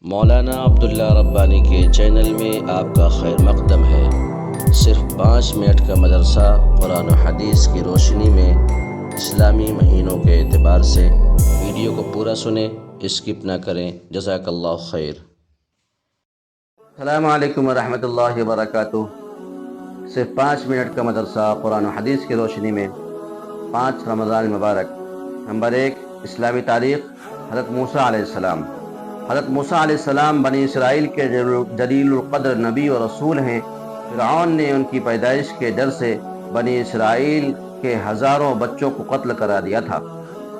مولانا عبداللہ ربانی کے چینل میں آپ کا خیر مقدم ہے۔ صرف 5 منٹ کا مدرسہ قرآن و حدیث کی روشنی میں اسلامی مہینوں کے اعتبار سے ویڈیو کو پورا سنیں، اسکپ نہ کریں۔ جزاک اللہ خیر۔ السلام علیکم ورحمۃ اللہ وبرکاتہ۔ صرف 5 منٹ کا مدرسہ قرآن و حدیث کی روشنی میں 5 رمضان المبارک۔ نمبر 1، اسلامی تاریخ۔ حضرت موسیٰ علیہ السلام۔ حضرت موسیٰ علیہ السلام بنی اسرائیل کے جلیل القدر نبی و رسول ہیں۔ فرعون نے ان کی پیدائش کے ڈر سے بنی اسرائیل کے ہزاروں بچوں کو قتل کرا دیا تھا،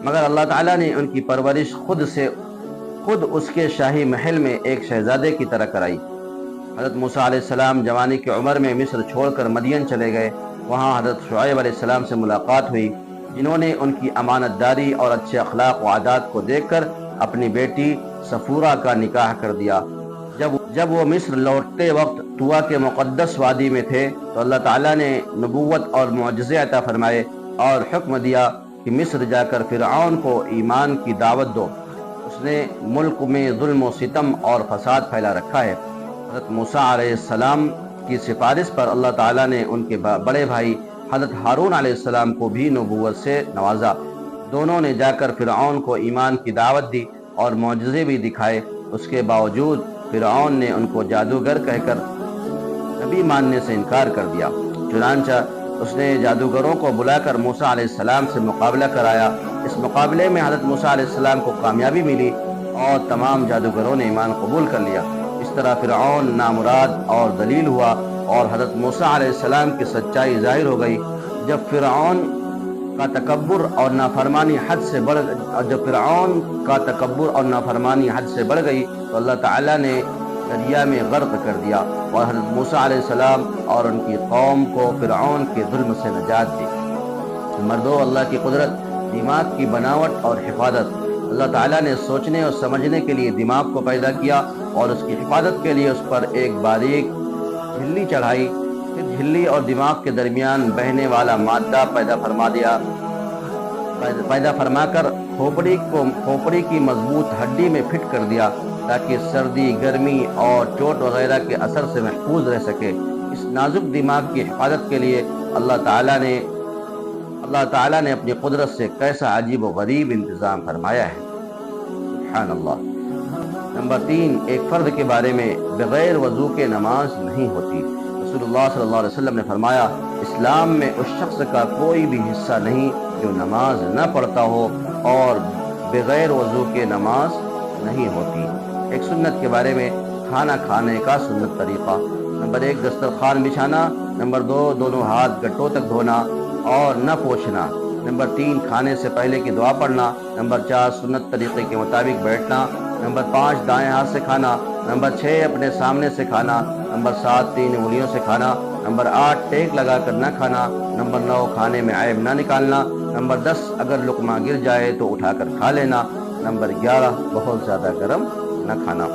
مگر اللہ تعالیٰ نے ان کی پرورش خود اس کے شاہی محل میں ایک شہزادے کی طرح کرائی۔ حضرت موسیٰ علیہ السلام جوانی کی عمر میں مصر چھوڑ کر مدین چلے گئے۔ وہاں حضرت شعیب علیہ السلام سے ملاقات ہوئی، جنہوں نے ان کی امانت داری اور اچھے اخلاق و عادات کو دیکھ کر اپنی بیٹی صفورہ کا نکاح کر دیا۔ جب وہ مصر لوٹتے وقت طویٰ کے مقدس وادی میں تھے تو اللہ تعالیٰ نے نبوت اور معجزے عطا فرمائے اور حکم دیا کہ مصر جا کر فرعون کو ایمان کی دعوت دو، اس نے ملک میں ظلم و ستم اور فساد پھیلا رکھا ہے۔ حضرت موسیٰ علیہ السلام کی سفارش پر اللہ تعالیٰ نے ان کے بڑے بھائی حضرت ہارون علیہ السلام کو بھی نبوت سے نوازا۔ دونوں نے جا کر فرعون کو ایمان کی دعوت دی اور معجزے بھی دکھائے۔ اس کے باوجود فرعون نے ان کو جادوگر کہہ کر نبی ماننے سے انکار کر دیا۔ چنانچہ اس نے جادوگروں کو بلا کر موسیٰ علیہ السلام سے مقابلہ کرایا۔ اس مقابلے میں حضرت موسیٰ علیہ السلام کو کامیابی ملی اور تمام جادوگروں نے ایمان قبول کر لیا۔ اس طرح فرعون نامراد اور ذلیل ہوا اور حضرت موسیٰ علیہ السلام کی سچائی ظاہر ہو گئی۔ جب فرعون کا تکبر اور نافرمانی حد سے بڑھ گئی تو اللہ تعالیٰ نے دریا میں غرق کر دیا اور حضرت موسیٰ علیہ السلام اور ان کی قوم کو فرعون کے ظلم سے نجات دی۔ نمبر 2، اللہ کی قدرت، دماغ کی بناوٹ اور حفاظت۔ اللہ تعالیٰ نے سوچنے اور سمجھنے کے لیے دماغ کو پیدا کیا اور اس کی حفاظت کے لیے اس پر ایک باریک جھلی چڑھائی، پھر جھلی اور دماغ کے درمیان بہنے والا مادہ پیدا فرما کر کھوپڑی کی مضبوط ہڈی میں فٹ کر دیا تاکہ سردی، گرمی اور چوٹ وغیرہ کے اثر سے محفوظ رہ سکے۔ اس نازک دماغ کی حفاظت کے لیے اللہ تعالیٰ نے اپنی قدرت سے کیسا عجیب و غریب انتظام فرمایا ہے، سبحان اللہ۔ نمبر 3، ایک فرد کے بارے میں بغیر وضو کے نماز نہیں ہوتی۔ رسول اللہ صلی اللہ علیہ وسلم نے فرمایا، اسلام میں اس شخص کا کوئی بھی حصہ نہیں جو نماز نہ پڑھتا ہو، اور بغیر وضو کے نماز نہیں ہوتی۔ ایک سنت کے بارے میں کھانا کھانے کا سنت طریقہ۔ نمبر 1، دسترخوان بچھانا۔ نمبر 2، دونوں ہاتھ گٹوں تک دھونا اور نہ پوچھنا۔ نمبر 3، کھانے سے پہلے کی دعا پڑھنا۔ نمبر 4، سنت طریقے کے مطابق بیٹھنا۔ نمبر 5، دائیں ہاتھ سے کھانا۔ نمبر 6، اپنے سامنے سے کھانا۔ نمبر 7، 3 انگلیوں سے کھانا۔ نمبر 8، ٹیک لگا کر نہ کھانا۔ نمبر 9، کھانے میں عیب نہ نکالنا۔ نمبر 10، اگر لقمہ گر جائے تو اٹھا کر کھا لینا۔ نمبر 11، بہت زیادہ گرم نہ کھانا۔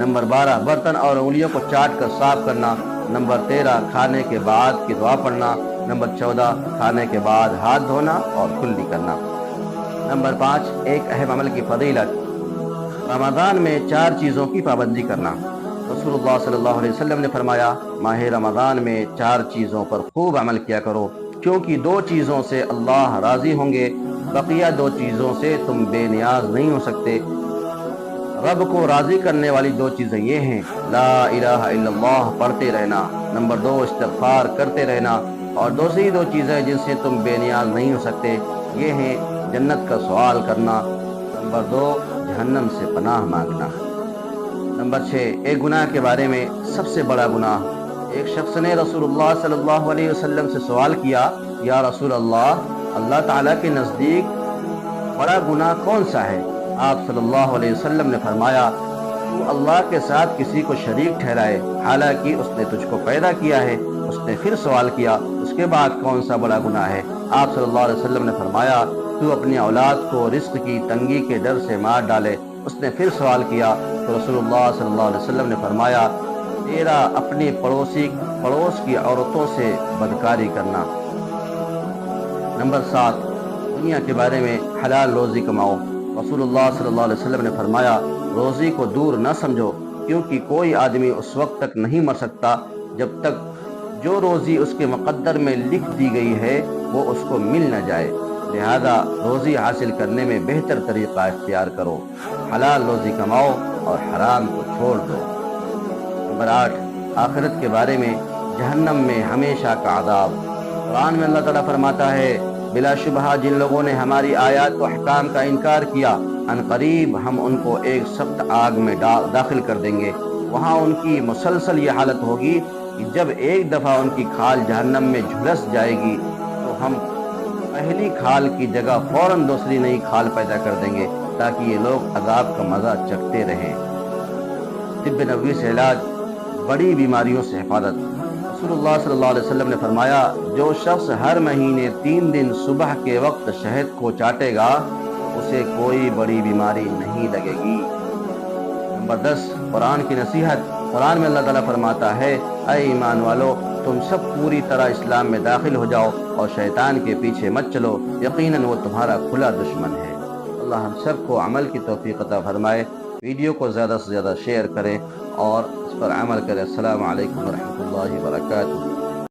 نمبر 12، برتن اور انگلیوں کو چاٹ کر صاف کرنا۔ نمبر 13، کھانے کے بعد کی دعا پڑھنا۔ نمبر 14، کھانے کے بعد ہاتھ دھونا اور کلی کرنا۔ نمبر 5، ایک اہم عمل کی فضیلت، رمضان میں 4 چیزوں کی پابندی کرنا۔ رسول اللہ صلی اللہ علیہ وسلم نے فرمایا، ماہ رمضان میں 4 چیزوں پر خوب عمل کیا کرو، کیونکہ 2 چیزوں سے اللہ راضی ہوں گے، بقیہ 2 چیزوں سے تم بے نیاز نہیں ہو سکتے۔ رب کو راضی کرنے والی 2 چیزیں یہ ہیں، لا الہ الا اللہ پڑھتے رہنا۔ نمبر 2، استغفار کرتے رہنا۔ اور دوسری 2 چیزیں جن سے تم بے نیاز نہیں ہو سکتے یہ ہیں، جنت کا سوال کرنا۔ نمبر 2، جہنم سے پناہ مانگنا۔ نمبر 6، ایک گناہ کے بارے میں سب سے بڑا گناہ۔ ایک شخص نے رسول اللہ صلی اللہ علیہ وسلم سے سوال کیا، یا رسول اللہ تعالیٰ کے نزدیک بڑا گناہ کون سا ہے؟ آپ صلی اللہ علیہ وسلم نے فرمایا، تو اللہ کے ساتھ کسی کو شریک ٹھہرائے حالانکہ اس نے تجھ کو پیدا کیا ہے۔ اس نے پھر سوال کیا، اس کے بعد کون سا بڑا گناہ ہے؟ آپ صلی اللہ علیہ وسلم نے فرمایا، تو اپنی اولاد کو رزق کی تنگی کے ڈر سے مار ڈالے۔ اس نے پھر سوال کیا تو رسول اللہ صلی اللہ علیہ وسلم نے فرمایا، تیرا اپنے پڑوس کی عورتوں سے بدکاری کرنا۔ نمبر 7، دنیا کے بارے میں حلال روزی کماؤ۔ رسول اللہ صلی اللہ علیہ وسلم نے فرمایا، روزی کو دور نہ سمجھو، کیونکہ کوئی آدمی اس وقت تک نہیں مر سکتا جب تک جو روزی اس کے مقدر میں لکھ دی گئی ہے وہ اس کو مل نہ جائے۔ لہذا روزی حاصل کرنے میں بہتر طریقہ اختیار کرو، حلال روزی کماؤ اور حرام کو چھوڑ دو۔ نمبر 8، آخرت کے بارے میں جہنم میں ہمیشہ کا عذاب۔ قرآن میں اللہ تعالیٰ فرماتا ہے، بلا شبہ جن لوگوں نے ہماری آیات و احکام کا انکار کیا، ان قریب ہم ان کو ایک سخت آگ میں داخل کر دیں گے، وہاں ان کی مسلسل یہ حالت ہوگی کہ جب ایک دفعہ ان کی کھال جہنم میں جھلس جائے گی تو ہم پہلی کھال کی جگہ فوراً دوسری نئی کھال پیدا کر دیں گے تاکہ یہ لوگ عذاب کا مزہ چکھتے رہیں۔ طب نبوی سے علاج، بڑی بیماریوں سے حفاظت۔ رسول اللہ صلی اللہ علیہ وسلم نے فرمایا، جو شخص ہر مہینے 3 دن صبح کے وقت شہد کو چاٹے گا اسے کوئی بڑی بیماری نہیں لگے گی۔ نمبر 10، قرآن کی نصیحت۔ قرآن میں اللہ تعالیٰ فرماتا ہے، اے ایمان والو، تم سب پوری طرح اسلام میں داخل ہو جاؤ اور شیطان کے پیچھے مت چلو، یقیناً وہ تمہارا کھلا دشمن ہے۔ اللہ ہم سب کو عمل کی توفیق عطا فرمائے۔ ویڈیو کو زیادہ سے زیادہ شیئر کریں اور اس پر عمل کریں۔ السلام علیکم ورحمۃ اللہ وبرکاتہ۔